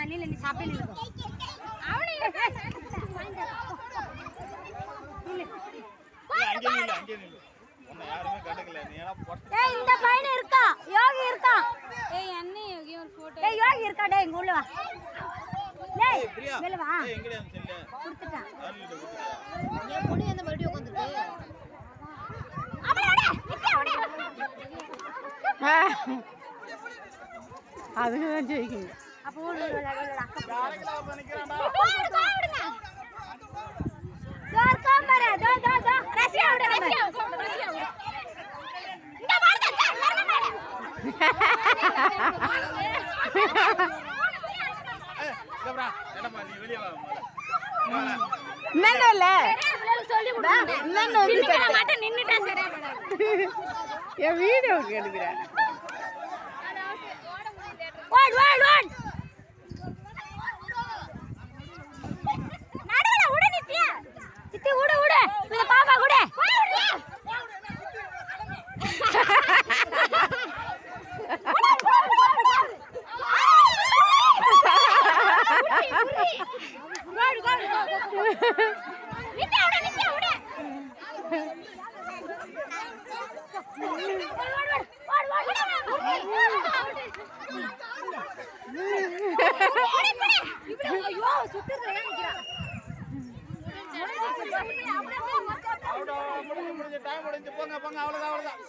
நான் இல்ல நீ சாப்பிடு இல்ல அவனே இல்ல அங்கே நில்லு உன்னை யாருமே கண்டுக்கல நீ ஏனா ஏய் இந்த பையன் இருக்கா யோகி இருக்கா ஏய் அண்ணே யோகி ஒரு போட்டோ ஏய் யோகி இருக்கா டேய் இங்க உள்ள வா டேய் பிரியா மேல வா ஏய் எங்கடா செல்ல குடுத்துட்டான் யார்கிட்ட குடுத்துட்ட நீ பொடி அந்த மறுபடியும் உட்கார்ந்துருக்கு அதுதான் ஜெயிக்குங்க அப்ப ஓடு அக்கா நிக்கறான்டா ஜோர் காம்பரே தோ ரசியா விடு ரசியா இந்த வாடா ஏய் கப்ரா என்னமா நீ வெளிய வா என்னல சொல்லி விடு என்னன்னு வந்து மாட்ட நின்னுட்டா சரியா ஏ வீடியோ எடுக்கறேன் ஓடு நடுவுல விடு நித்யா சித்தி விடு இந்த பாப்பா விடு டைம் முடிஞ்சு போங்க அவ்வளவுதான்